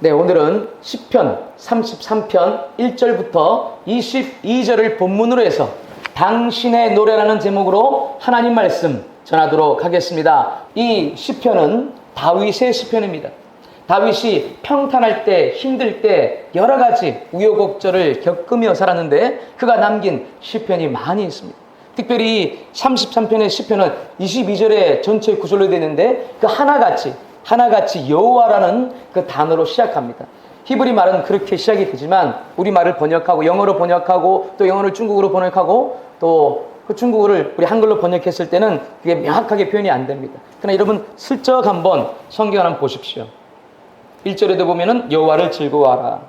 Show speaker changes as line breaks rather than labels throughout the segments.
네, 오늘은 시편 33편 1절부터 22절을 본문으로 해서 당신의 노래라는 제목으로 하나님 말씀 전하도록 하겠습니다. 이 시편은 다윗의 시편입니다. 다윗이 평탄할 때, 힘들 때 여러 가지 우여곡절을 겪으며 살았는데 그가 남긴 시편이 많이 있습니다. 특별히 33편의 시편은 22절에 전체 구절로 되어 있는데 그 하나같이 여호와라는 그 단어로 시작합니다. 히브리 말은 그렇게 시작이 되지만 우리말을 번역하고 영어로 번역하고 또 영어를 중국어로 번역하고 또 그 중국어를 우리 한글로 번역했을 때는 그게 명확하게 표현이 안 됩니다. 그러나 여러분 슬쩍 한번 성경 한번 보십시오. 1절에도 보면은 여호와를 즐거워하라.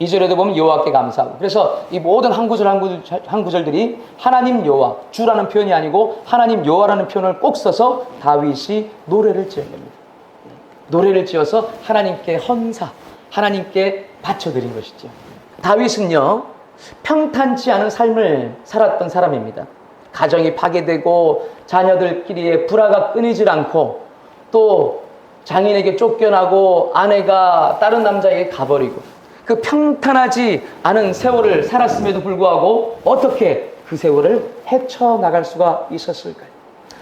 2절에도 보면 여호와께 감사하고. 그래서 이 모든 한 구절들이 하나님 여호와, 주라는 표현이 아니고 하나님 여호와라는 표현을 꼭 써서 다윗이 노래를 지은 겁니다. 노래를 지어서 하나님께 헌사, 하나님께 바쳐드린 것이죠. 다윗은요, 평탄치 않은 삶을 살았던 사람입니다. 가정이 파괴되고 자녀들끼리의 불화가 끊이질 않고 또 장인에게 쫓겨나고 아내가 다른 남자에게 가버리고 그 평탄하지 않은 세월을 살았음에도 불구하고 어떻게 그 세월을 헤쳐나갈 수가 있었을까요?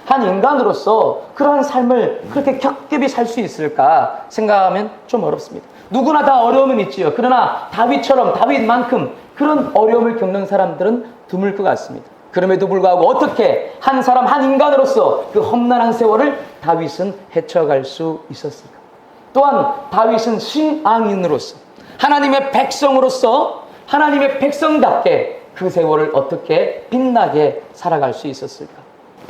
한 인간으로서 그러한 삶을 그렇게 겹겹이 살 수 있을까 생각하면 좀 어렵습니다. 누구나 다 어려움은 있지요. 그러나 다윗만큼 그런 어려움을 겪는 사람들은 드물 것 같습니다. 그럼에도 불구하고 어떻게 한 사람, 한 인간으로서 그 험난한 세월을 다윗은 헤쳐갈 수 있었을까? 또한 다윗은 신앙인으로서 하나님의 백성으로서 하나님의 백성답게 그 세월을 어떻게 빛나게 살아갈 수 있었을까?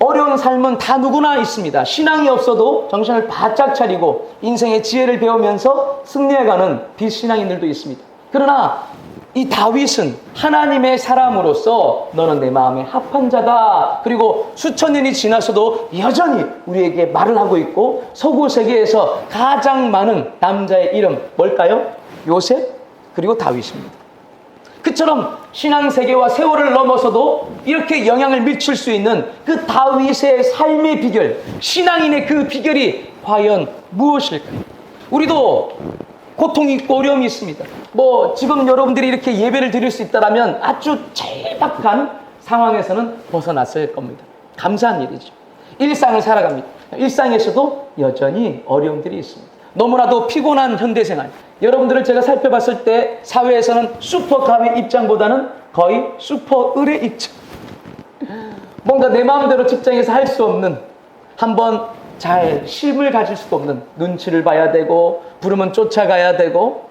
어려운 삶은 다 누구나 있습니다. 신앙이 없어도 정신을 바짝 차리고 인생의 지혜를 배우면서 승리해가는 비신앙인들도 있습니다. 그러나 이 다윗은 하나님의 사람으로서 너는 내 마음에 합한 자다. 그리고 수천 년이 지나서도 여전히 우리에게 말을 하고 있고 서구 세계에서 가장 많은 남자의 이름 뭘까요? 요셉 그리고 다윗입니다. 그처럼 신앙세계와 세월을 넘어서도 이렇게 영향을 미칠 수 있는 그 다윗의 삶의 비결, 신앙인의 그 비결이 과연 무엇일까요? 우리도 고통이 있고 어려움이 있습니다. 지금 여러분들이 이렇게 예배를 드릴 수 있다면 아주 절박한 상황에서는 벗어났을 겁니다. 감사한 일이죠. 일상을 살아갑니다. 일상에서도 여전히 어려움들이 있습니다. 너무나도 피곤한 현대생활. 여러분들을 제가 살펴봤을 때 사회에서는 슈퍼갑의 입장보다는 거의 슈퍼을의 입장. 뭔가 내 마음대로 직장에서 할 수 없는, 한번 잘 쉼을 가질 수도 없는, 눈치를 봐야 되고 부르면 쫓아가야 되고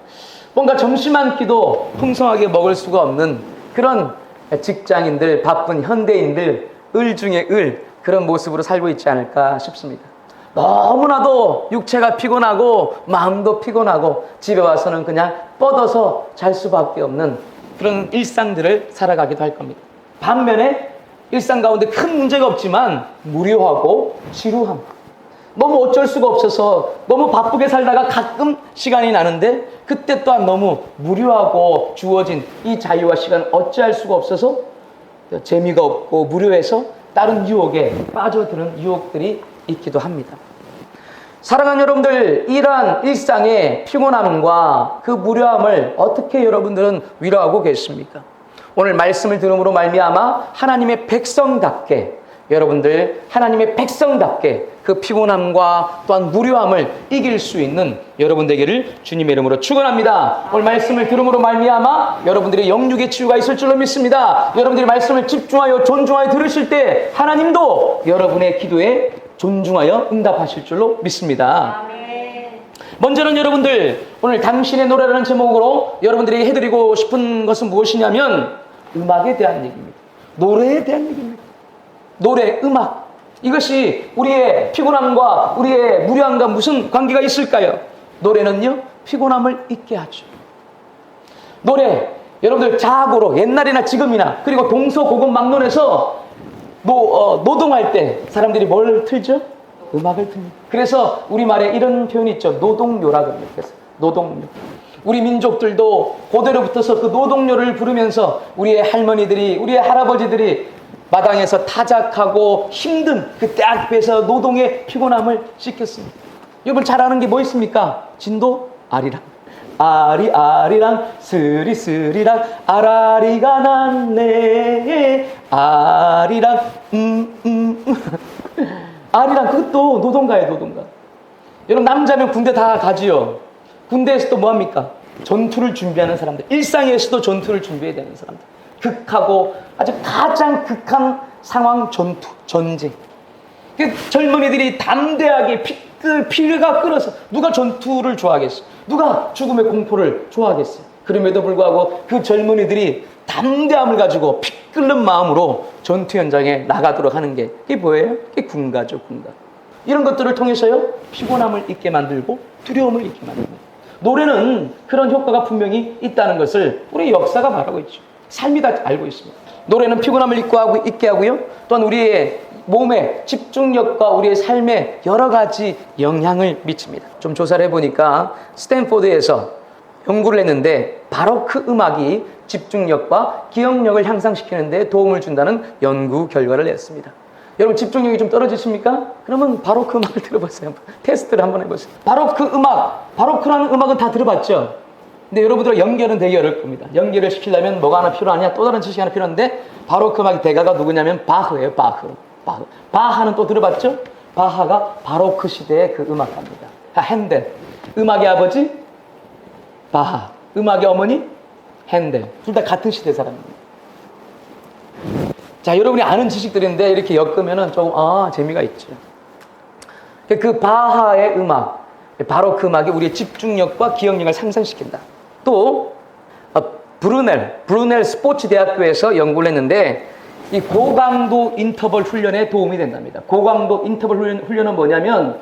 뭔가 점심 한 끼도 풍성하게 먹을 수가 없는 그런 직장인들, 바쁜 현대인들, 을 중에 을, 그런 모습으로 살고 있지 않을까 싶습니다. 너무나도 육체가 피곤하고 마음도 피곤하고 집에 와서는 그냥 뻗어서 잘 수밖에 없는 그런 일상들을 살아가기도 할 겁니다. 반면에 일상 가운데 큰 문제가 없지만 무료하고 지루함, 너무 어쩔 수가 없어서 너무 바쁘게 살다가 가끔 시간이 나는데 그때 또한 너무 무료하고 주어진 이 자유와 시간을 어찌할 수가 없어서 재미가 없고 무료해서 다른 유혹에 빠져드는 유혹들이 있기도 합니다. 사랑하는 여러분들, 이러한 일상의 피곤함과 그 무료함을 어떻게 여러분들은 위로하고 계십니까? 오늘 말씀을 들음으로 말미암아 하나님의 백성답게, 여러분들 하나님의 백성답게 그 피곤함과 또한 무료함을 이길 수 있는 여러분 되기를 주님의 이름으로 축원합니다. 오늘 말씀을 들음으로 말미암아 여러분들의 영육의 치유가 있을 줄로 믿습니다. 여러분들이 말씀을 집중하여 존중하여 들으실 때 하나님도 여러분의 기도에 존중하여 응답하실 줄로 믿습니다. 아멘. 먼저는 여러분들, 오늘 당신의 노래라는 제목으로 여러분들이 해드리고 싶은 것은 무엇이냐면 음악에 대한 얘기입니다. 노래에 대한 얘기입니다. 노래, 음악, 이것이 우리의 피곤함과 우리의 무료함과 무슨 관계가 있을까요? 노래는요, 피곤함을 잊게 하죠. 노래, 여러분들 자고로 옛날이나 지금이나 그리고 동서고금막론에서 노동할 때 사람들이 뭘 틀죠? 음악을 틉니다. 그래서 우리말에 이런 표현이 있죠. 노동요라고 합니다. 그래서 노동요. 우리 민족들도 고대로부터서 그 노동요를 부르면서 우리의 할머니들이, 우리의 할아버지들이 마당에서 타작하고 힘든 그때 앞에서 노동의 피곤함을 씻겼습니다. 여러분 잘 아는 게 뭐 있습니까? 진도 아리랑. 아리랑 스리랑 아라리가 났네. 아리랑 아리랑 그것도 노동가예요, 노동가. 여러분 남자면 군대 다 가지요. 군대에서 또 뭐합니까? 전투를 준비하는 사람들. 일상에서도 전투를 준비해야 되는 사람들. 극하고 아주 가장 극한 상황 전투, 전쟁. 젊은이들이 담대하게 피가 끓어서 누가 전투를 좋아하겠어? 누가 죽음의 공포를 좋아하겠어요? 그럼에도 불구하고 그 젊은이들이 담대함을 가지고 피 끓는 마음으로 전투 현장에 나가도록 하는 게 이게 뭐예요? 이게 군가죠, 군가. 이런 것들을 통해서요, 피곤함을 잊게 만들고 두려움을 잊게 만들고. 노래는 그런 효과가 분명히 있다는 것을 우리 역사가 말하고 있죠. 삶이 다 알고 있습니다. 노래는 피곤함을 잊게 하고요. 또한 우리의 몸의 집중력과 우리의 삶에 여러 가지 영향을 미칩니다. 좀 조사를 해보니까 스탠포드에서 연구를 했는데 바로크 음악이 집중력과 기억력을 향상시키는 데 도움을 준다는 연구 결과를 냈습니다. 여러분 집중력이 좀 떨어지십니까? 그러면 바로크 음악을 들어보세요. 테스트를 한번 해보세요. 바로크 음악, 바로크라는 음악은 다 들어봤죠? 근데 여러분들 연결은 되게 어려울 겁니다. 연결을 시키려면 뭐가 하나 필요하냐? 또 다른 지식이 하나 필요한데 바로크 음악의 대가가 누구냐면 바흐예요. 바흐. 바하는 또 들어봤죠? 바하가 바로크 시대의 그 음악가입니다. 핸델. 음악의 아버지 바하. 음악의 어머니 핸델. 둘 다 같은 시대 사람입니다. 자, 여러분이 아는 지식들인데 이렇게 엮으면은 조금 재미가 있죠. 그 바하의 음악, 바로크 음악이 우리의 집중력과 기억력을 상승시킨다. 또 브루넬 스포츠 대학교에서 연구를 했는데 이 고강도 인터벌 훈련에 도움이 된답니다. 고강도 인터벌 훈련은 뭐냐면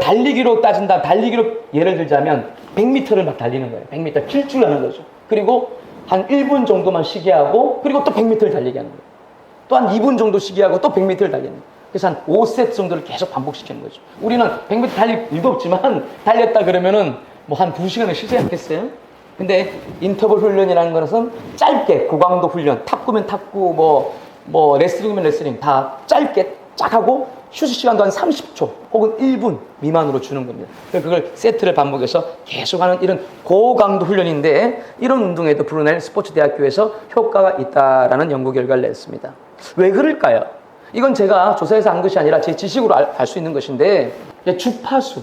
달리기로 따진다. 달리기로 예를 들자면 100m를 막 달리는 거예요. 100m kil줄 하는 거죠. 그리고 한 1분 정도만 쉬게 하고 그리고 또 100m를 달리게 하는 거예요. 또 한 2분 정도 쉬게 하고 또 100m를 달리는 거예요. 그래서 한 5세트 정도를 계속 반복시키는 거죠. 우리는 100m 달릴 일도 없지만 달렸다 그러면은 뭐 한 2시간을 쉬지 않겠어요? 근데 인터벌 훈련이라는 것은 짧게 고강도 훈련, 탁구면 탁구, 뭐 레슬링이면 레슬링 다 짧게 쫙 하고 휴식 시간도 한 30초 혹은 1분 미만으로 주는 겁니다. 그걸 세트를 반복해서 계속하는 이런 고강도 훈련인데 이런 운동에도 브루넬 스포츠 대학교에서 효과가 있다라는 연구 결과를 냈습니다. 왜 그럴까요? 이건 제가 조사해서 한 것이 아니라 제 지식으로 알 수 있는 것인데 주파수,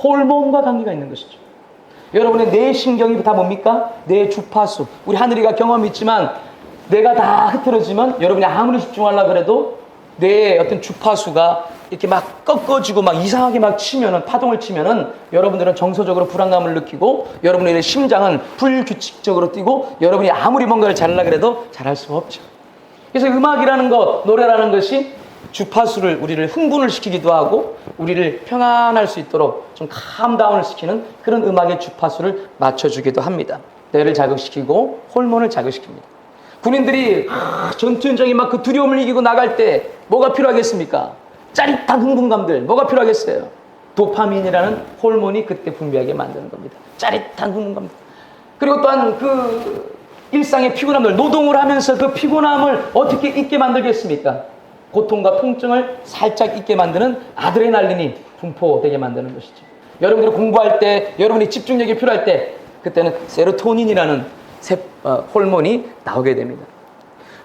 호르몬과 관계가 있는 것이죠. 여러분의 뇌 신경이 다 뭡니까? 뇌 주파수. 우리 하늘이가 경험이 있지만 뇌가 다 흐트러지면 여러분이 아무리 집중하려고 그래도 뇌의 어떤 주파수가 이렇게 막 꺾어지고 막 이상하게 막 치면은, 파동을 치면은 여러분들은 정서적으로 불안감을 느끼고 여러분의 심장은 불규칙적으로 뛰고 여러분이 아무리 뭔가를 잘하려고 해도 잘할 수가 없죠. 그래서 음악이라는 것, 노래라는 것이 주파수를, 우리를 흥분을 시키기도 하고 우리를 평안할 수 있도록 좀 캄다운을 시키는 그런 음악의 주파수를 맞춰주기도 합니다. 뇌를 자극시키고 호르몬을 자극시킵니다. 군인들이 전투 현장에 막 그 두려움을 이기고 나갈 때 뭐가 필요하겠습니까? 짜릿한 흥분감들 뭐가 필요하겠어요? 도파민이라는 호르몬이 그때 분비하게 만드는 겁니다. 짜릿한 흥분감들. 그리고 또한 그 일상의 피곤함들, 노동을 하면서 그 피곤함을 어떻게 잊게 만들겠습니까? 고통과 통증을 살짝 잊게 만드는 아드레날린이 분포되게 만드는 것이죠. 여러분들이 공부할 때, 여러분이 집중력이 필요할 때 그때는 세로토닌이라는 호르몬이 나오게 됩니다.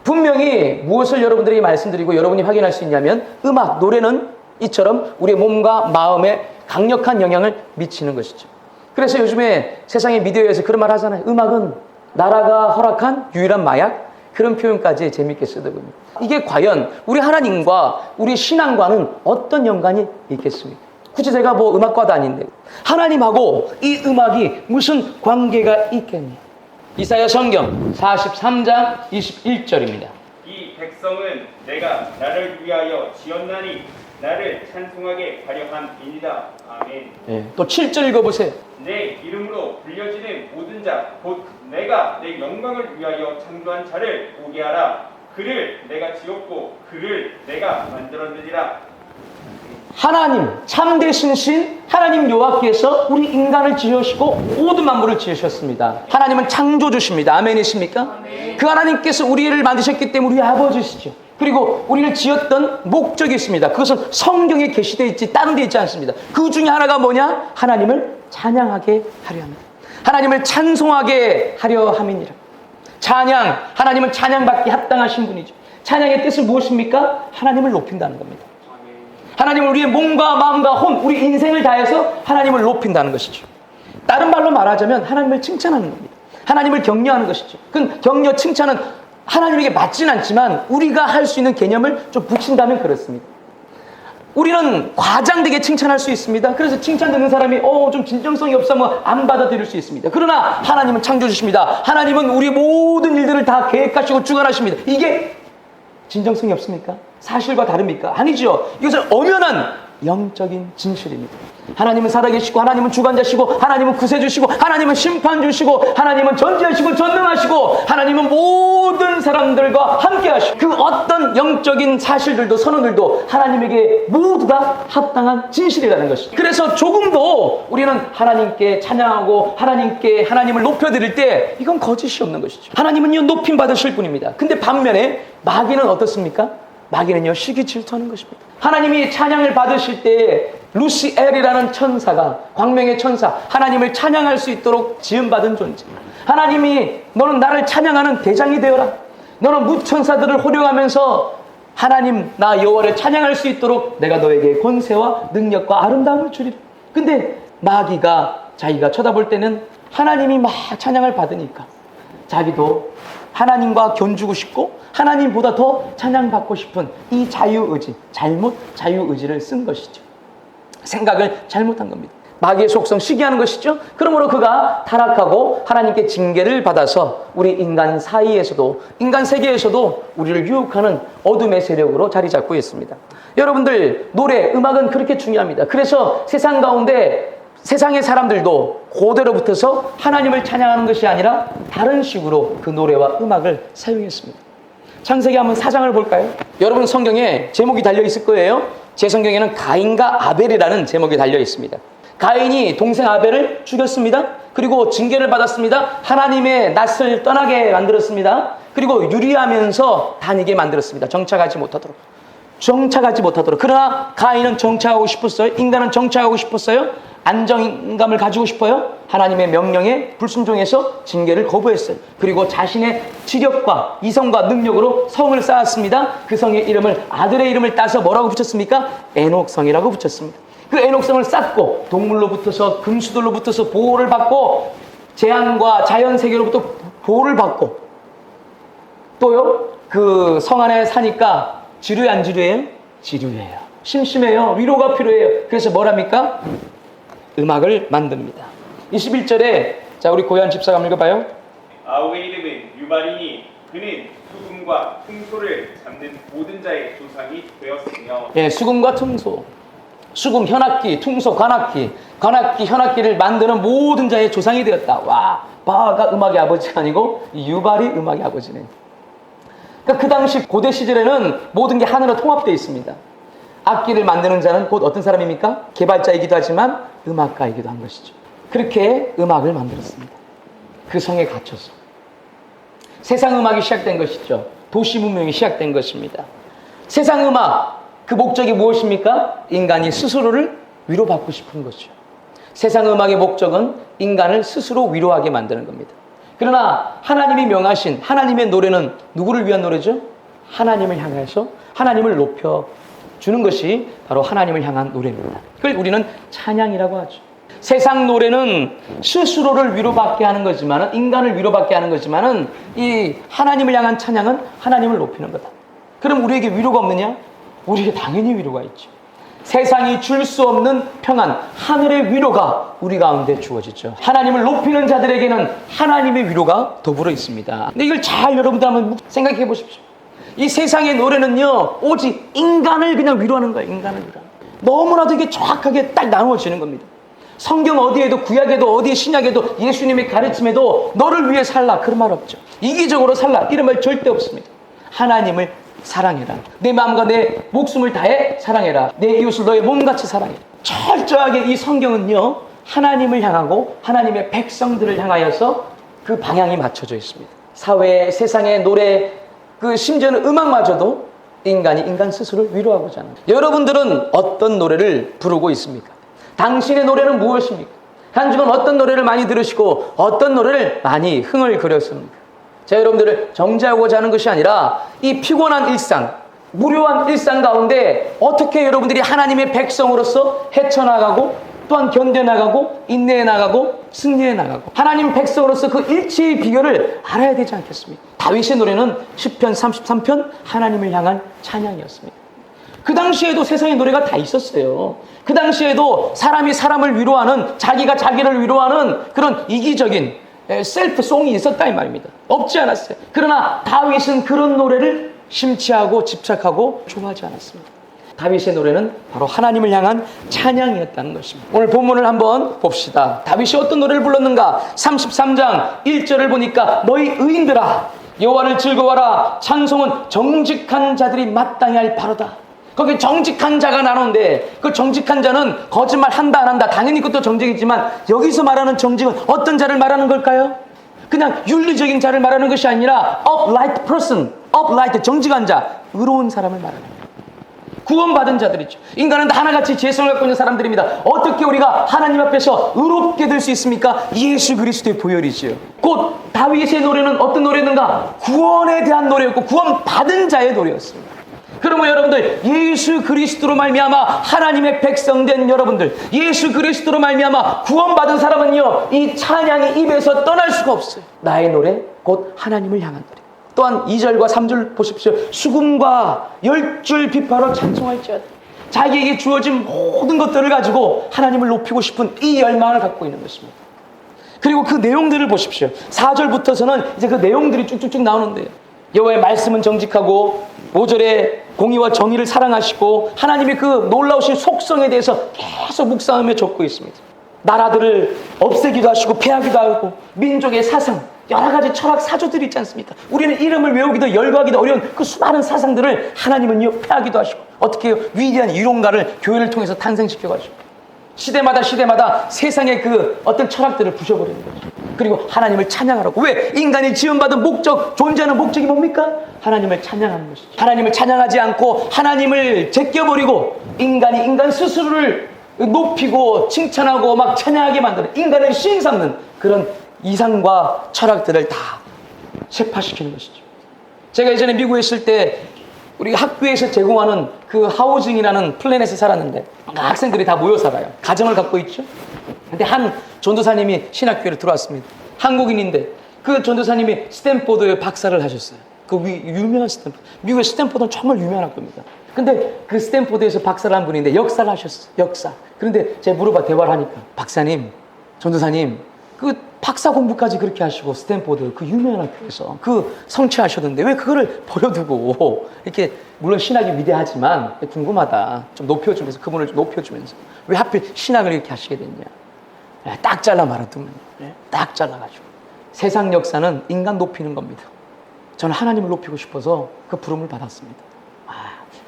분명히 무엇을 여러분들에게 말씀드리고 여러분이 확인할 수 있냐면 음악, 노래는 이처럼 우리의 몸과 마음에 강력한 영향을 미치는 것이죠. 그래서 요즘에 세상의 미디어에서 그런 말 하잖아요. 음악은 나라가 허락한 유일한 마약? 그런 표현까지 재밌게 쓰더군요. 이게 과연 우리 하나님과 우리 신앙과는 어떤 연관이 있겠습니까? 굳이 제가 뭐 음악과도 아닌데 하나님하고 이 음악이 무슨 관계가 있겠냐? 이사야 성경 43장 21절입니다.
이 백성은 내가 나를 위하여 지었나니 나를 찬송하게 하려함이니이다. 아멘.
네, 또 7절 읽어보세요.
내 이름으로 불려지는 모든 자 곧 내가 내 영광을 위하여 창조한 자를 보게 하라. 그를 내가 지었고 그를 내가 만들었느니라.
하나님, 참되신 신 하나님 여호와께서 우리 인간을 지으시고 모든 만물을 지으셨습니다. 하나님은 창조주십니다. 아멘이십니까? 아멘. 그 하나님께서 우리를 만드셨기 때문에 우리 아버지시죠. 그리고 우리를 지었던 목적이 있습니다. 그것은 성경에 게시되어 있지 다른 데 있지 않습니다. 그 중에 하나가 뭐냐? 하나님을 찬양하게 하려 합니다. 하나님을 찬송하게 하려 함이니라. 찬양, 하나님은 찬양받기 합당하신 분이죠. 찬양의 뜻은 무엇입니까? 하나님을 높인다는 겁니다. 하나님을 우리의 몸과 마음과 혼, 우리 인생을 다해서 하나님을 높인다는 것이죠. 다른 말로 말하자면 하나님을 칭찬하는 겁니다. 하나님을 격려하는 것이죠. 그 격려, 칭찬은 하나님에게 맞진 않지만 우리가 할 수 있는 개념을 좀 붙인다면 그렇습니다. 우리는 과장되게 칭찬할 수 있습니다. 그래서 칭찬 듣는 사람이 좀 진정성이 없으면 안 받아들일 수 있습니다. 그러나 하나님은 창조주십니다. 하나님은 우리 모든 일들을 다 계획하시고 주관하십니다. 이게 진정성이 없습니까? 사실과 다릅니까? 아니죠. 이것은 엄연한 영적인 진실입니다. 하나님은 살아계시고, 하나님은 주관자시고, 하나님은 구세주시고, 하나님은 심판주시고, 하나님은 전지하시고 전능하시고, 하나님은 모든 사람들과 함께하시고, 그 어떤 영적인 사실들도 선언들도 하나님에게 모두 다 합당한 진실이라는 것이죠. 그래서 조금도 우리는 하나님께 찬양하고 하나님을 높여드릴 때 이건 거짓이 없는 것이죠. 하나님은요 높임 받으실 분입니다. 근데 반면에 마귀는 어떻습니까? 마귀는요 시기 질투하는 것입니다. 하나님이 찬양을 받으실 때 루시엘이라는 천사가, 광명의 천사, 하나님을 찬양할 수 있도록 지음받은 존재. 하나님이 너는 나를 찬양하는 대장이 되어라. 너는 무천사들을 호령하면서 하나님 나 여호와를 찬양할 수 있도록 내가 너에게 권세와 능력과 아름다움을 주리라. 근데 마귀가 자기가 쳐다볼 때는 하나님이 막 찬양을 받으니까 자기도 하나님과 견주고 싶고 하나님보다 더 찬양받고 싶은 이 자유의지, 자유의지를 쓴 것이죠. 생각을 잘못한 겁니다. 마귀의 속성, 시기하는 것이죠. 그러므로 그가 타락하고 하나님께 징계를 받아서 우리 인간 사이에서도, 인간 세계에서도 우리를 유혹하는 어둠의 세력으로 자리 잡고 있습니다. 여러분들, 노래, 음악은 그렇게 중요합니다. 그래서 세상 가운데 세상의 사람들도 그대로 붙어서 하나님을 찬양하는 것이 아니라 다른 식으로 그 노래와 음악을 사용했습니다. 창세기 한번 4장을 볼까요? 여러분 성경에 제목이 달려 있을 거예요. 제 성경에는 가인과 아벨이라는 제목이 달려 있습니다. 가인이 동생 아벨을 죽였습니다. 그리고 징계를 받았습니다. 하나님의 낯을 떠나게 만들었습니다. 그리고 유리하면서 다니게 만들었습니다. 정착하지 못하도록. 그러나 가인은 정착하고 싶었어요. 인간은 정착하고 싶었어요. 안정감을 가지고 싶어요. 하나님의 명령에 불순종해서 징계를 거부했어요. 그리고 자신의 지력과 이성과 능력으로 성을 쌓았습니다. 그 성의 이름을, 아들의 이름을 따서 뭐라고 붙였습니까? 에녹성이라고 붙였습니다. 그 에녹성을 쌓고 동물로부터서 금수들로부터서 보호를 받고 재앙과 자연세계로부터 보호를 받고 또요 그 성 안에 사니까 지루해 안 지루해요? 지루해요. 심심해요. 위로가 필요해요. 그래서 뭐랍니까? 음악을 만듭니다. 21절에 자 우리 고요한 집사가 한번 읽어봐요.
아우의 이름은 유발이니 그는 수금과 퉁소를 잡는 모든 자의 조상이 되었으며.
예, 수금과 퉁소, 수금, 현악기, 퉁소, 관악기, 현악기를 만드는 모든 자의 조상이 되었다. 와, 바가 음악의 아버지가 아니고 유발이 음악의 아버지네. 그러니까 그 당시 고대 시절에는 모든 게 하나로 통합되어 있습니다. 악기를 만드는 자는 곧 어떤 사람입니까? 개발자이기도 하지만 음악가이기도 한 것이죠. 그렇게 음악을 만들었습니다. 그 성에 갇혀서. 세상 음악이 시작된 것이죠. 도시 문명이 시작된 것입니다. 세상 음악, 그 목적이 무엇입니까? 인간이 스스로를 위로받고 싶은 거죠. 세상 음악의 목적은 인간을 스스로 위로하게 만드는 겁니다. 그러나 하나님이 명하신 하나님의 노래는 누구를 위한 노래죠? 하나님을 향해서 하나님을 높여주는 것이 바로 하나님을 향한 노래입니다. 그걸 우리는 찬양이라고 하죠. 세상 노래는 스스로를 위로받게 하는 거지만, 인간을 위로받게 하는 거지만, 이 하나님을 향한 찬양은 하나님을 높이는 거다. 그럼 우리에게 위로가 없느냐? 우리에게 당연히 위로가 있죠. 세상이 줄 수 없는 평안, 하늘의 위로가 우리 가운데 주어지죠. 하나님을 높이는 자들에게는 하나님의 위로가 더불어 있습니다. 근데 이걸 잘 여러분들 한번 생각해 보십시오. 이 세상의 노래는요, 오직 인간을 그냥 위로하는 거예요. 인간을 위로하는 거예요. 너무나도 이게 정확하게 딱 나누어지는 겁니다. 성경 어디에도, 구약에도, 어디에 신약에도, 예수님의 가르침에도 너를 위해 살라 그런 말 없죠. 이기적으로 살라 이런 말 절대 없습니다. 하나님을 사랑해라. 내 마음과 내 목숨을 다해 사랑해라. 내 이웃을 너의 몸같이 사랑해라. 철저하게 이 성경은요, 하나님을 향하고 하나님의 백성들을 향하여서 그 방향이 맞춰져 있습니다. 사회, 세상의 노래, 그 심지어는 음악마저도 인간이 인간 스스로를 위로하고자 하는. 여러분들은 어떤 노래를 부르고 있습니까? 당신의 노래는 무엇입니까? 한 주간 어떤 노래를 많이 들으시고 어떤 노래를 많이 흥을 그렸습니까? 자, 여러분들을 정죄하고자 하는 것이 아니라 이 피곤한 일상, 무료한 일상 가운데 어떻게 여러분들이 하나님의 백성으로서 헤쳐나가고 또한 견뎌나가고 인내해 나가고 승리해 나가고 하나님 백성으로서 그 일치의 비결을 알아야 되지 않겠습니까? 다윗의 노래는 시편 33편 하나님을 향한 찬양이었습니다. 그 당시에도 세상에 노래가 다 있었어요. 그 당시에도 사람이 사람을 위로하는, 자기가 자기를 위로하는 그런 이기적인 셀프송이 있었다 이 말입니다. 없지 않았어요. 그러나 다윗은 그런 노래를 심취하고 집착하고 좋아하지 않았습니다. 다윗의 노래는 바로 하나님을 향한 찬양이었다는 것입니다. 오늘 본문을 한번 봅시다. 다윗이 어떤 노래를 불렀는가? 33장 1절을 보니까 너희 의인들아 여호와를 즐거워하라. 찬송은 정직한 자들이 마땅히 할 바로다. 거기 정직한 자가 나오는데 그 정직한 자는 거짓말 한다 안 한다 당연히 그것도 정직이지만 여기서 말하는 정직은 어떤 자를 말하는 걸까요? 그냥 윤리적인 자를 말하는 것이 아니라 upright person, upright 정직한 자, 의로운 사람을 말하는 거예요. 구원받은 자들이죠. 인간은 다 하나같이 죄성을 갖고 있는 사람들입니다. 어떻게 우리가 하나님 앞에서 의롭게 될 수 있습니까? 예수 그리스도의 보혈이지요. 곧 다윗의 노래는 어떤 노래였는가? 구원에 대한 노래였고 구원받은 자의 노래였습니다. 그러면 여러분들 예수 그리스도로 말미암아 하나님의 백성된 여러분들, 예수 그리스도로 말미암아 구원받은 사람은요 이 찬양이 입에서 떠날 수가 없어요. 나의 노래 곧 하나님을 향한 노래. 또한 2절과 3절 보십시오. 수금과 10줄 비파로 찬송할지어다. 자기에게 주어진 모든 것들을 가지고 하나님을 높이고 싶은 이 열망을 갖고 있는 것입니다. 그리고 그 내용들을 보십시오. 4절부터서는 이제 그 내용들이 쭉쭉쭉 나오는데요. 여호와의 말씀은 정직하고 5절에 공의와 정의를 사랑하시고 하나님의 그 놀라우신 속성에 대해서 계속 묵상하며 적고 있습니다. 나라들을 없애기도 하시고 패하기도 하고 민족의 사상, 여러 가지 철학 사조들이 있지 않습니까? 우리는 이름을 외우기도 열거하기도 어려운 그 수많은 사상들을 하나님은 패하기도 하시고 어떻게 해요? 위대한 이론가를 교회를 통해서 탄생시켜가지고 시대마다 세상의 그 어떤 철학들을 부셔버리는 거죠. 그리고 하나님을 찬양하라고. 왜? 인간이 지음받은 목적, 존재하는 목적이 뭡니까? 하나님을 찬양하는 것이죠. 하나님을 찬양하지 않고 하나님을 제껴버리고 인간이 인간 스스로를 높이고 칭찬하고 막 찬양하게 만드는 인간을 시인 삼는 그런 이상과 철학들을 다 쇠파시키는 것이죠. 제가 예전에 미국에 있을 때 우리 학교에서 제공하는 그 하우징이라는 플래닛에 살았는데 학생들이 다 모여 살아요. 가정을 갖고 있죠. 근데 한 전도사님이 신학교에 들어왔습니다. 한국인인데 그 전도사님이 스탠포드에 박사를 하셨어요. 그 유명한 스탠포드. 미국의 스탠포드는 정말 유명한 학교입니다. 근데 그 스탠포드에서 박사를 한 분인데 역사를 하셨어요. 역사. 그런데 제가 물어봐 대화를 하니까 박사님, 전도사님 그 박사 공부까지 그렇게 하시고 스탠포드 그 유명한 학교에서 그 성취하셨는데 왜 그거를 버려두고 이렇게 물론 신학이 위대하지만 궁금하다. 좀 높여주면서 그분을 좀 높여주면서 왜 하필 신학을 이렇게 하시게 됐냐. 딱 잘라 말아두면 딱 잘라가지고 세상 역사는 인간 높이는 겁니다. 저는 하나님을 높이고 싶어서 그 부름을 받았습니다.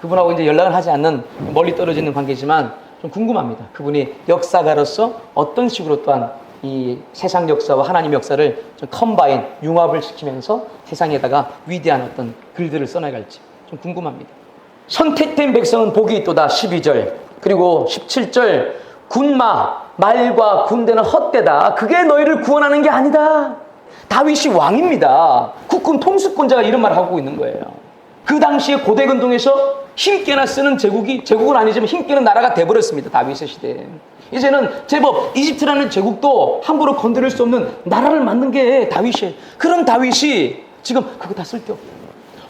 그분하고 이제 연락을 하지 않는 멀리 떨어지는 관계지만 좀 궁금합니다. 그분이 역사가로서 어떤 식으로 또한 이 세상 역사와 하나님 역사를 좀 컴바인, 융합을 시키면서 세상에다가 위대한 어떤 글들을 써나갈지 좀 궁금합니다. 선택된 백성은 복이 있도다 12절 그리고 17절 군마, 말과 군대는 헛되다. 그게 너희를 구원하는 게 아니다. 다윗이 왕입니다. 국군 통수권자가 이런 말을 하고 있는 거예요. 그 당시에 고대 근동에서 힘께나 쓰는 제국은 아니지만 힘께는 나라가 돼버렸습니다. 다윗의 시대에. 이제는 제법 이집트라는 제국도 함부로 건드릴 수 없는 나라를 만든 게 다윗이에요. 그런 다윗이 지금 그거 다 쓸데없어요.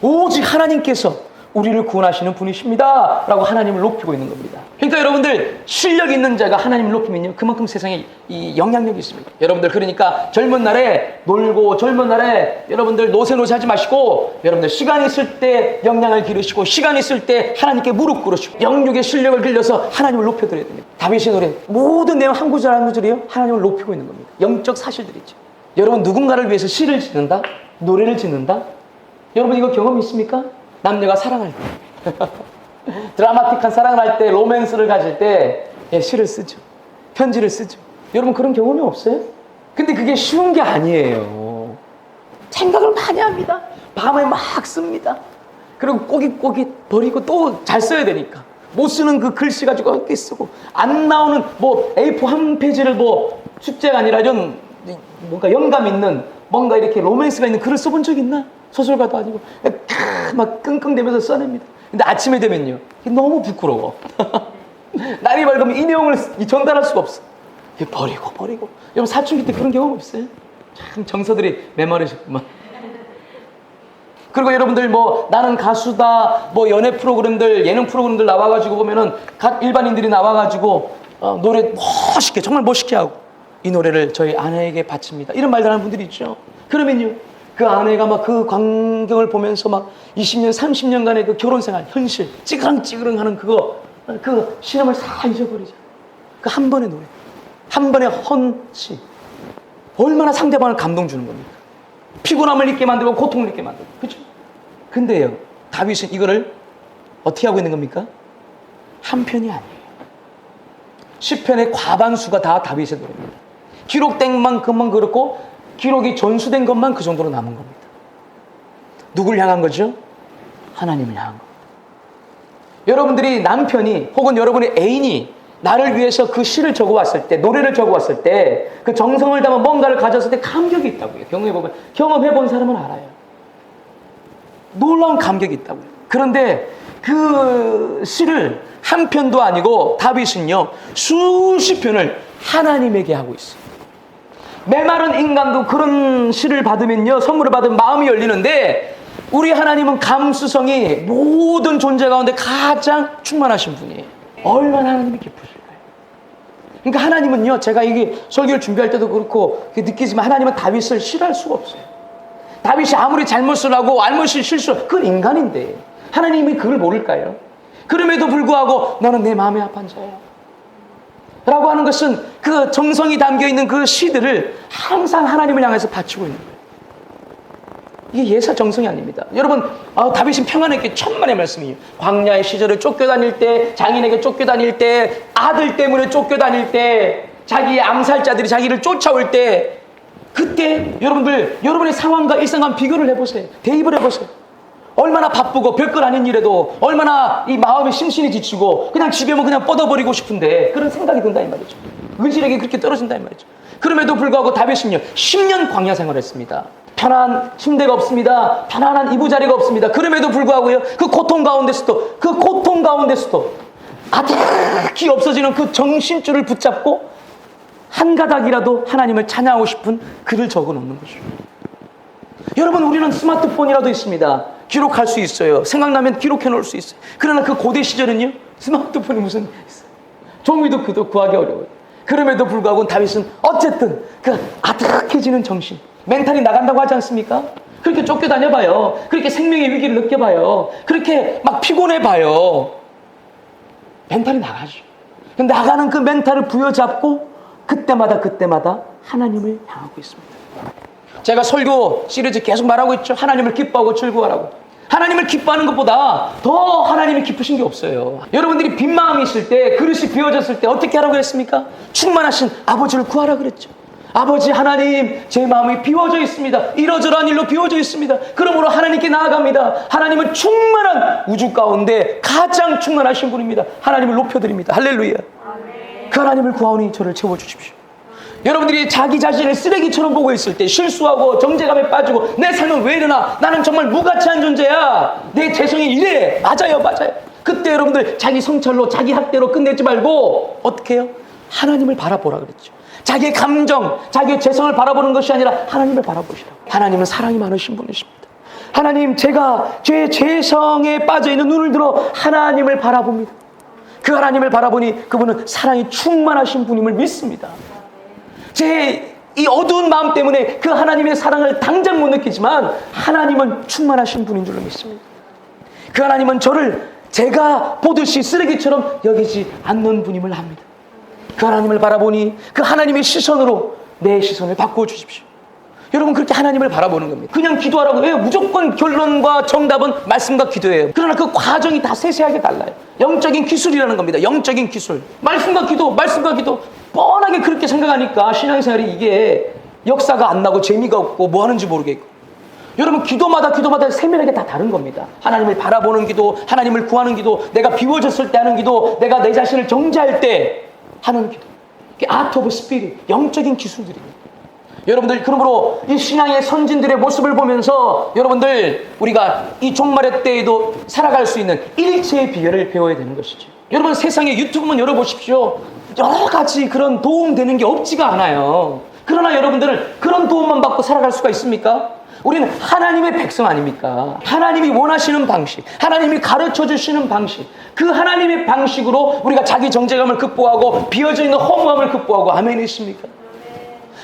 오직 하나님께서 우리를 구원하시는 분이십니다 라고 하나님을 높이고 있는 겁니다. 그러니까 여러분들 실력 있는 자가 하나님을 높이면요 그만큼 세상에 이 영향력이 있습니다. 여러분들 그러니까 젊은 날에 놀고 젊은 날에 여러분들 노세노세 하지 마시고 여러분들 시간 있을 때 영향을 기르시고 시간 있을 때 하나님께 무릎 꿇으시고 영육의 실력을 길러서 하나님을 높여드려야 됩니다. 다윗의 노래 모든 내용 한 구절 한 구절이요 하나님을 높이고 있는 겁니다. 영적 사실들이죠. 여러분 누군가를 위해서 시를 짓는다? 노래를 짓는다? 여러분 이거 경험이 있습니까? 남녀가 사랑할 때 드라마틱한 사랑을 할 때 로맨스를 가질 때 시를 쓰죠. 편지를 쓰죠. 여러분 그런 경험이 없어요? 근데 그게 쉬운 게 아니에요. 생각을 많이 합니다. 밤에 막 씁니다. 그리고 꼬깃꼬깃 버리고 또 잘 써야 되니까 못 쓰는 그 글씨 가지고 어떻게 쓰고, 안 나오는 뭐 A4 한 페이지를 뭐 숙제가 아니라 이런 뭔가 영감 있는 뭔가 이렇게 로맨스가 있는 글을 써본 적 있나? 소설가도 아니고 막 끙끙대면서 써냅니다. 근데 아침에 되면요, 너무 부끄러워. 날이 밝으면 이 내용을 전달할 수가 없어. 버리고. 여러분 사춘기 때 그런 경험 없어요? 참 정서들이 메마르셨구만. 그리고 여러분들 뭐 나는 가수다, 뭐 연애 프로그램들, 예능 프로그램들 나와가지고 보면은 일반인들이 나와가지고 노래 멋있게, 정말 멋있게 하고, 이 노래를 저희 아내에게 바칩니다, 이런 말들 하는 분들이 있죠. 그러면요, 그 아내가 막 그 광경을 보면서 막 20년, 30년간의 그 결혼 생활, 현실, 찌그렁찌그렁 하는 그 신음을 다 잊어버리죠. 그 한 번의 노래, 한 번의 헌시, 얼마나 상대방을 감동 주는 겁니까? 피곤함을 잊게 만들고 고통을 잊게 만들고, 그렇죠? 근데요, 다윗은 이거를 어떻게 하고 있는 겁니까? 한 편이 아니에요. 시편의 과반수가 다 다윗의 노래입니다. 기록된 만큼만 그렇고 기록이 전수된 것만 그 정도로 남은 겁니다. 누굴 향한 거죠? 하나님을 향한 겁니다. 여러분들이 남편이 혹은 여러분의 애인이 나를 위해서 그 시를 적어왔을 때, 노래를 적어왔을 때, 그 정성을 담아 뭔가를 가졌을 때 감격이 있다고요. 경험해본 사람은 알아요. 놀라운 감격이 있다고요. 그런데 그 시를 한 편도 아니고 다윗은요, 수십 편을 하나님에게 하고 있어요. 메마른 인간도 그런 시를 받으면요, 선물을 받으면 마음이 열리는데, 우리 하나님은 감수성이 모든 존재 가운데 가장 충만하신 분이에요. 얼마나 하나님이 기쁘실까요? 그러니까 하나님은요, 제가 이게 설교를 준비할 때도 그렇고 느끼지만, 하나님은 다윗을 싫어할 수가 없어요. 다윗이 아무리 잘못을 하고 알못이 실수, 그건 인간인데 하나님이 그걸 모를까요? 그럼에도 불구하고 너는 내 마음에 합한 자야 라고 하는 것은 그 정성이 담겨있는 그 시들을 항상 하나님을 향해서 바치고 있는 거예요. 이게 예사 정성이 아닙니다. 여러분, 다윗은 평안했기에 천만의 말씀이에요. 광야의 시절을 쫓겨다닐 때, 장인에게 쫓겨다닐 때, 아들 때문에 쫓겨다닐 때, 자기의 암살자들이 자기를 쫓아올 때, 그때 여러분들, 여러분의 상황과 일상과 비교를 해보세요. 대입을 해보세요. 얼마나 바쁘고 별것 아닌 일에도 얼마나 이 마음이 심신이 지치고 그냥 집에 오면 그냥 뻗어버리고 싶은데 그런 생각이 든다 이 말이죠. 의지력이 그렇게 떨어진다 이 말이죠. 그럼에도 불구하고 다윗은요, 10년 광야 생활했습니다. 편한 침대가 없습니다. 편안한 이부자리가 없습니다. 그럼에도 불구하고요, 그 고통 가운데서도 아득히 없어지는 그 정신줄을 붙잡고 한 가닥이라도 하나님을 찬양하고 싶은 글을 적어 놓는 거죠. 여러분, 우리는 스마트폰이라도 있습니다. 기록할 수 있어요. 생각나면 기록해 놓을 수 있어요. 그러나 그 고대 시절은요, 스마트폰이 무슨 있어요. 종이도 그도 구하기 어려워요. 그럼에도 불구하고 다윗은 어쨌든 그 아득해지는 정신, 멘탈이 나간다고 하지 않습니까? 그렇게 쫓겨다녀봐요. 그렇게 생명의 위기를 느껴봐요. 그렇게 막 피곤해봐요. 멘탈이 나가죠. 나가는 그 멘탈을 부여잡고 그때마다 하나님을 향하고 있습니다. 제가 설교 시리즈 계속 말하고 있죠. 하나님을 기뻐하고 즐거워하라고. 하나님을 기뻐하는 것보다 더 하나님이 기쁘신 게 없어요. 여러분들이 빈 마음이 있을 때, 그릇이 비워졌을 때 어떻게 하라고 했습니까? 충만하신 아버지를 구하라 그랬죠. 아버지 하나님, 제 마음이 비워져 있습니다. 이러저러한 일로 비워져 있습니다. 그러므로 하나님께 나아갑니다. 하나님은 충만한 우주 가운데 가장 충만하신 분입니다. 하나님을 높여드립니다. 할렐루야. 그 하나님을 구하오니 저를 채워주십시오. 여러분들이 자기 자신을 쓰레기처럼 보고 있을 때, 실수하고 정죄감에 빠지고 내 삶은 왜 이러나, 나는 정말 무가치한 존재야, 내 재성이 이래, 맞아요. 그때 여러분들 자기 성찰로, 자기 학대로 끝내지 말고 어떻게 해요? 하나님을 바라보라 그랬죠. 자기의 감정, 자기의 재성을 바라보는 것이 아니라 하나님을 바라보시라고. 하나님은 사랑이 많으신 분이십니다. 하나님, 제가 제 재성에 빠져있는 눈을 들어 하나님을 바라봅니다. 그 하나님을 바라보니 그분은 사랑이 충만하신 분임을 믿습니다. 제 이 어두운 마음 때문에 그 하나님의 사랑을 당장 못 느끼지만 하나님은 충만하신 분인 줄로 믿습니다. 그 하나님은 저를 제가 보듯이 쓰레기처럼 여기지 않는 분임을 압니다. 그 하나님을 바라보니 그 하나님의 시선으로 내 시선을 바꾸어 주십시오. 여러분, 그렇게 하나님을 바라보는 겁니다. 그냥 기도하라고 해요. 무조건 결론과 정답은 말씀과 기도예요. 그러나 그 과정이 다 세세하게 달라요. 영적인 기술이라는 겁니다. 영적인 기술. 말씀과 기도. 뻔하게 그렇게 생각하니까 신앙생활이 이게 역사가 안 나고 재미가 없고 뭐 하는지 모르겠고. 여러분, 기도마다 세밀하게 다 다른 겁니다. 하나님을 바라보는 기도, 하나님을 구하는 기도, 내가 비워졌을 때 하는 기도, 내가 내 자신을 정죄할 때 하는 기도. 이게 아트 오브 스피릿, 영적인 기술들입니다. 여러분들, 그러므로 이 신앙의 선진들의 모습을 보면서 여러분들, 우리가 이 종말의 때에도 살아갈 수 있는 일체의 비결을 배워야 되는 것이죠. 여러분, 세상에 유튜브만 열어보십시오. 여러 가지 그런 도움되는 게 없지가 않아요. 그러나 여러분들은 그런 도움만 받고 살아갈 수가 있습니까? 우리는 하나님의 백성 아닙니까? 하나님이 원하시는 방식, 하나님이 가르쳐 주시는 방식, 그 하나님의 방식으로 우리가 자기 정죄감을 극복하고 비어져 있는 허무함을 극복하고, 아멘이십니까?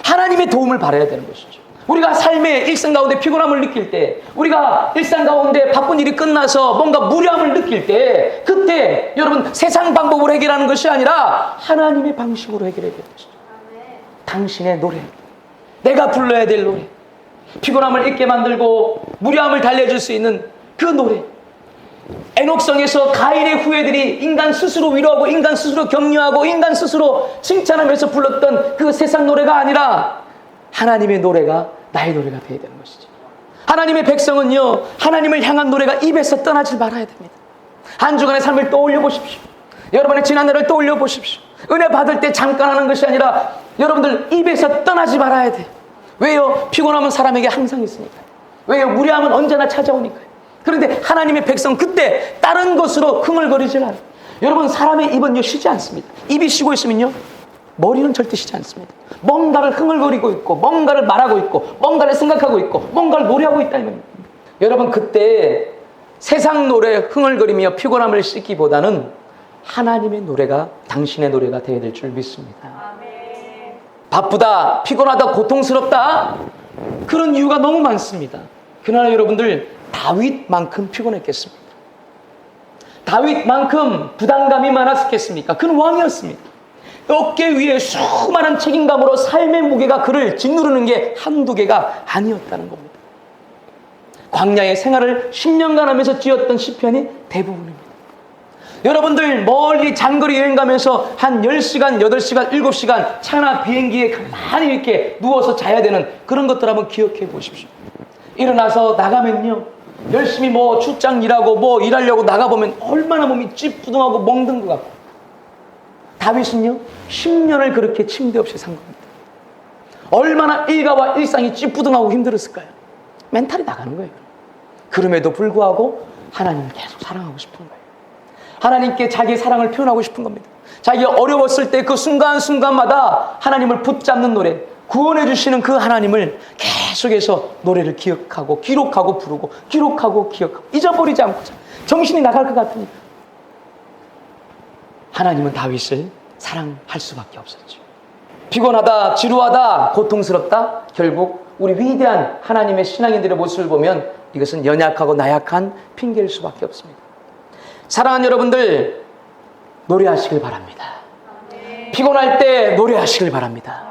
하나님의 도움을 받아야 되는 것이죠. 우리가 삶의 일상 가운데 피곤함을 느낄 때, 우리가 일상 가운데 바쁜 일이 끝나서 뭔가 무료함을 느낄 때, 그때 여러분, 세상 방법으로 해결하는 것이 아니라 하나님의 방식으로 해결해야 되는 것이죠. 당신의 노래, 내가 불러야 될 노래, 피곤함을 잊게 만들고 무료함을 달래줄 수 있는 그 노래. 에녹성에서 가인의 후예들이 인간 스스로 위로하고 인간 스스로 격려하고 인간 스스로 칭찬하면서 불렀던 그 세상 노래가 아니라 하나님의 노래가 나의 노래가 되어야 되는 것이죠. 하나님의 백성은요, 하나님을 향한 노래가 입에서 떠나지 말아야 됩니다. 한 주간의 삶을 떠올려 보십시오. 여러분의 지난날을 떠올려 보십시오. 은혜 받을 때 잠깐 하는 것이 아니라 여러분들 입에서 떠나지 말아야 돼요. 왜요? 피곤함은 사람에게 항상 있으니까요. 왜요? 무료함은 언제나 찾아오니까요. 그런데 하나님의 백성, 그때 다른 것으로 흥얼거리질 않아요. 여러분, 사람의 입은요, 쉬지 않습니다. 입이 쉬고 있으면요, 머리는 절대 쉬지 않습니다. 뭔가를 흥얼거리고 있고, 뭔가를 말하고 있고, 뭔가를 생각하고 있고, 뭔가를 노래하고 있다는 겁니다. 여러분, 그때 세상 노래 흥얼거리며 피곤함을 씻기보다는 하나님의 노래가, 당신의 노래가 되어야 될 줄 믿습니다. 아멘. 바쁘다, 피곤하다, 고통스럽다, 그런 이유가 너무 많습니다. 그러나 여러분들, 다윗만큼 피곤했겠습니까? 다윗만큼 부담감이 많았겠습니까? 그는 왕이었습니다. 어깨 위에 수많은 책임감으로 삶의 무게가 그를 짓누르는 게 한두 개가 아니었다는 겁니다. 광야의 생활을 10년간 하면서 지었던 시편이 대부분입니다. 여러분들, 멀리 장거리 여행 가면서 한 10시간, 8시간, 7시간 차나 비행기에 가만히 이렇게 누워서 자야 되는 그런 것들 한번 기억해 보십시오. 일어나서 나가면요, 열심히 뭐 출장 일하고 뭐 일하려고 나가보면 얼마나 몸이 찌뿌둥하고 멍든 것 같고, 다윗은요 10년을 그렇게 침대 없이 산 겁니다. 얼마나 일가와 일상이 찌뿌둥하고 힘들었을까요? 멘탈이 나가는 거예요. 그럼에도 불구하고 하나님을 계속 사랑하고 싶은 거예요. 하나님께 자기의 사랑을 표현하고 싶은 겁니다. 자기가 어려웠을 때 그 순간순간마다 하나님을 붙잡는 노래, 구원해 주시는 그 하나님을 계속해서 노래를 기억하고 기록하고 부르고 기록하고 기억하고 잊어버리지 않고, 정신이 나갈 것 같으니까 하나님은 다윗을 사랑할 수밖에 없었죠. 피곤하다, 지루하다, 고통스럽다, 결국 우리 위대한 하나님의 신앙인들의 모습을 보면 이것은 연약하고 나약한 핑계일 수밖에 없습니다. 사랑하는 여러분들, 노래하시길 바랍니다. 피곤할 때 노래하시길 바랍니다.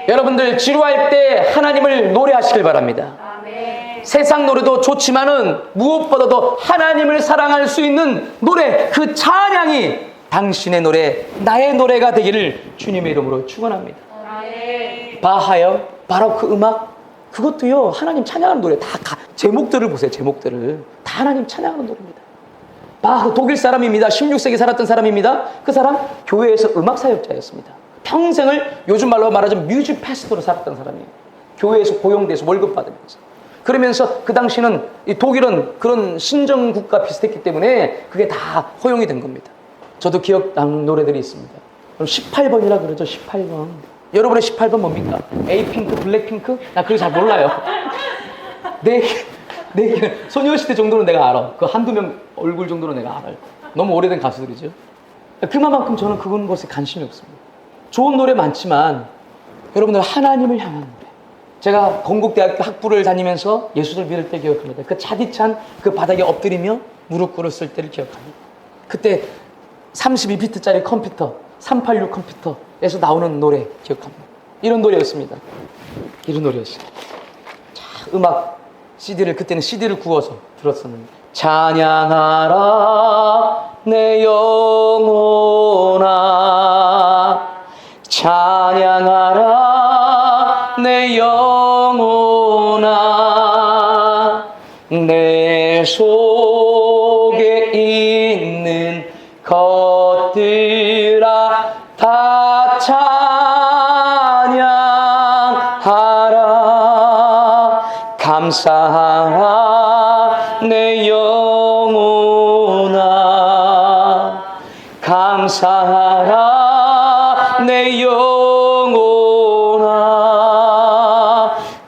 여러분들, 지루할 때 하나님을 노래하시길 바랍니다. 세상 노래도 좋지만은 무엇보다도 하나님을 사랑할 수 있는 노래, 그 찬양이 당신의 노래, 나의 노래가 되기를 주님의 이름으로 축원합니다. 바하여, 바로크 음악, 그것도요 하나님 찬양하는 노래. 다 제목들을 보세요. 제목들을 다 하나님 찬양하는 노래입니다. 바하, 독일 사람입니다. 16세기 살았던 사람입니다. 그 사람 교회에서 음악 사역자였습니다. 평생을 요즘 말로 말하자면 뮤직 패스터로 살았던 사람이에요. 교회에서 고용돼서 월급 받으면서. 그러면서 그 당시는 이 독일은 그런 신정국가 비슷했기 때문에 그게 다 허용이 된 겁니다. 저도 기억나는 노래들이 있습니다. 18번이라 그러죠. 18번. 여러분의 18번 뭡니까? 에이핑크, 블랙핑크? 나 그거 잘 몰라요. 내 소녀시대 정도는 내가 알아. 그 한두 명 얼굴 정도는 내가 알아요. 너무 오래된 가수들이죠. 그만큼 저는 그런 것에 관심이 없습니다. 좋은 노래 많지만 여러분들, 하나님을 향한 노래. 제가 건국대학교 학부를 다니면서 예수를 믿을 때 기억합니다. 그 차디찬 그 바닥에 엎드리며 무릎 꿇었을 때를 기억합니다. 그때 32비트짜리 컴퓨터, 386 컴퓨터에서 나오는 노래 기억합니다. 이런 노래였습니다. 이런 노래였어요. 자, 음악 CD를, 그때는 CD를 구워서 들었었는데, 찬양하라 내 영혼아, 찬양하라 내 영혼아, 속에 있는 것들아 다 찬양하라. 감사하라 내 영혼아. 감사하라 내 영혼아.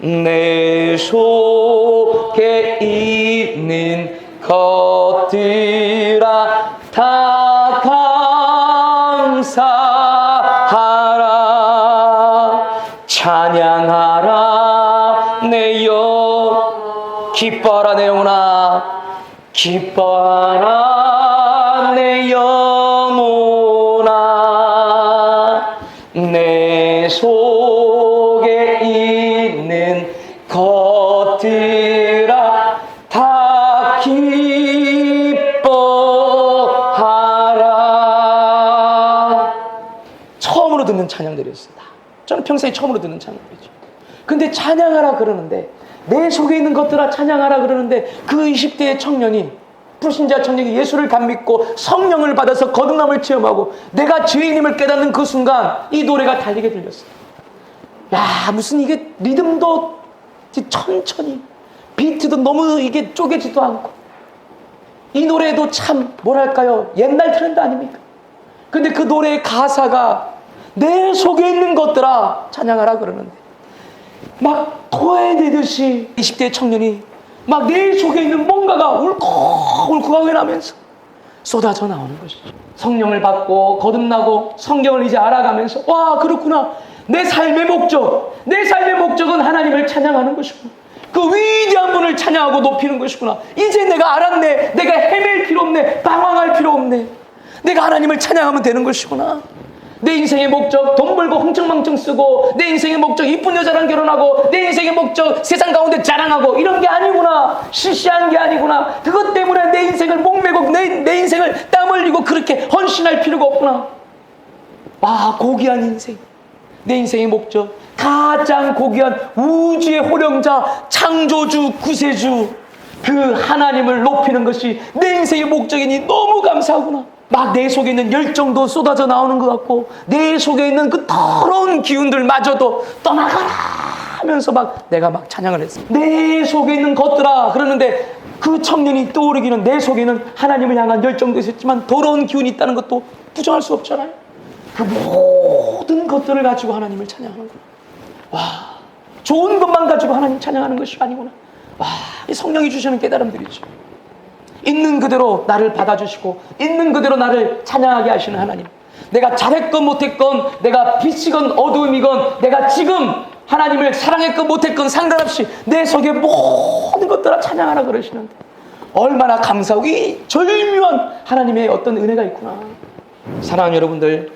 내 속에 있는 것들아 다 감사하라. 찬양하라 내 기뻐하라 내 영혼아. 기뻐하라 내 영혼아. 내 속에 있는 것들아 다 기뻐하라. 처음으로 듣는 찬양들이었습니다. 저는 평생에 처음으로 듣는 찬양들이죠. 근데 찬양하라 그러는데, 내 속에 있는 것들아 찬양하라 그러는데, 그 20대의 청년이, 불신자 청년이 예수를 감믿고 성령을 받아서 거듭남을 체험하고 내가 죄인임을 깨닫는 그 순간 이 노래가 달리게 들렸어요. 야, 무슨 이게 리듬도 천천히, 비트도 너무 이게 쪼개지도 않고, 이 노래도 참 뭐랄까요, 옛날 트렌드 아닙니까? 근데 그 노래의 가사가 내 속에 있는 것들아 찬양하라 그러는데, 막 토해내듯이 20대 청년이 막 내 속에 있는 뭔가가 울컥울컥하게 나면서 쏟아져 나오는 것이죠. 성령을 받고 거듭나고 성경을 이제 알아가면서, 와, 그렇구나, 내 삶의 목적은 하나님을 찬양하는 것이구나, 그 위대한 분을 찬양하고 높이는 것이구나. 이제 내가 알았네. 내가 헤맬 필요 없네. 방황할 필요 없네. 내가 하나님을 찬양하면 되는 것이구나. 내 인생의 목적 돈 벌고 흥청망청 쓰고, 내 인생의 목적 이쁜 여자랑 결혼하고, 내 인생의 목적 세상 가운데 자랑하고, 이런 게 아니구나. 시시한 게 아니구나. 그것 때문에 내 인생을 목매고 내 인생을 땀 흘리고 그렇게 헌신할 필요가 없구나. 아, 고귀한 인생, 내 인생의 목적, 가장 고귀한 우주의 호령자, 창조주, 구세주, 그 하나님을 높이는 것이 내 인생의 목적이니 너무 감사하구나. 막 내 속에 있는 열정도 쏟아져 나오는 것 같고, 내 속에 있는 그 더러운 기운들마저도 떠나가라 하면서 막 내가 막 찬양을 했습니다. 내 속에 있는 것들아 그러는데, 그 청년이 떠오르기는 내 속에 있는 하나님을 향한 열정도 있었지만 더러운 기운이 있다는 것도 부정할 수 없잖아요. 그 모든 것들을 가지고 하나님을 찬양하는구나. 와, 좋은 것만 가지고 하나님 찬양하는 것이 아니구나. 와, 이 성령이 주시는 깨달음들이죠. 있는 그대로 나를 받아주시고 있는 그대로 나를 찬양하게 하시는 하나님. 내가 잘했건 못했건, 내가 빛이건 어두움이건, 내가 지금 하나님을 사랑했건 못했건 상관없이 내 속에 모든 것들을 찬양하라 그러시는데, 얼마나 감사하고 이 절묘한 하나님의 어떤 은혜가 있구나. 사랑하는 여러분들,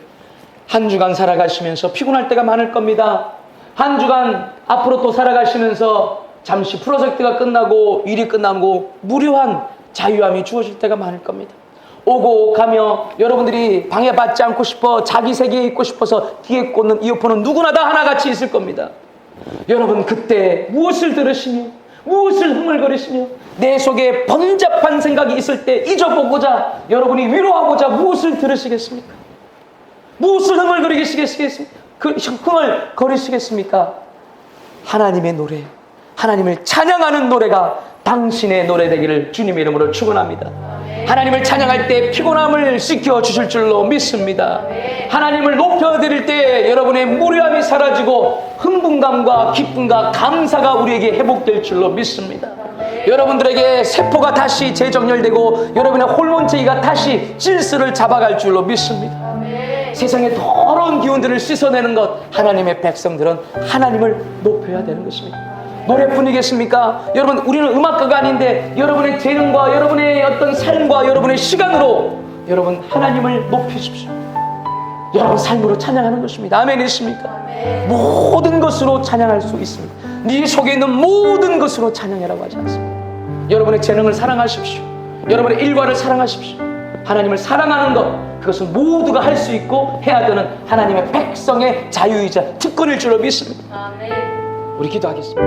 한 주간 살아가시면서 피곤할 때가 많을 겁니다. 한 주간 앞으로 또 살아가시면서 잠시 프로젝트가 끝나고 일이 끝나고 무료한 자유함이 주어질 때가 많을 겁니다. 오고 가며 여러분들이 방해받지 않고 싶어 자기 세계에 있고 싶어서 귀에 꽂는 이어폰은 누구나 다 하나같이 있을 겁니다. 여러분, 그때 무엇을 들으시며 무엇을 흥얼거리시며 내 속에 번잡한 생각이 있을 때 잊어보고자, 여러분이 위로하고자 무엇을 들으시겠습니까? 무엇을 흥얼거리시겠습니까? 하나님의 노래, 하나님을 찬양하는 노래가 당신의 노래 되기를 주님의 이름으로 축원합니다. 하나님을 찬양할 때 피곤함을 씻겨 주실 줄로 믿습니다. 하나님을 높여드릴 때 여러분의 무료함이 사라지고 흥분감과 기쁨과 감사가 우리에게 회복될 줄로 믿습니다. 여러분들에게 세포가 다시 재정렬되고 여러분의 호르몬체계가 다시 질서를 잡아갈 줄로 믿습니다. 세상의 더러운 기운들을 씻어내는 것, 하나님의 백성들은 하나님을 높여야 되는 것입니다. 노래뿐이겠습니까? 여러분, 우리는 음악가가 아닌데 여러분의 재능과 여러분의 어떤 삶과 여러분의 시간으로 여러분 하나님을 높이십시오. 여러분 삶으로 찬양하는 것입니다. 아멘 있습니까? 모든 것으로 찬양할 수 있습니다. 네 속에 있는 모든 것으로 찬양해라고 하지 않습니다. 여러분의 재능을 사랑하십시오. 여러분의 일과를 사랑하십시오. 하나님을 사랑하는 것, 그것은 모두가 할 수 있고 해야 되는 하나님의 백성의 자유이자 특권일 줄로 믿습니다. 우리 기도하겠습니다.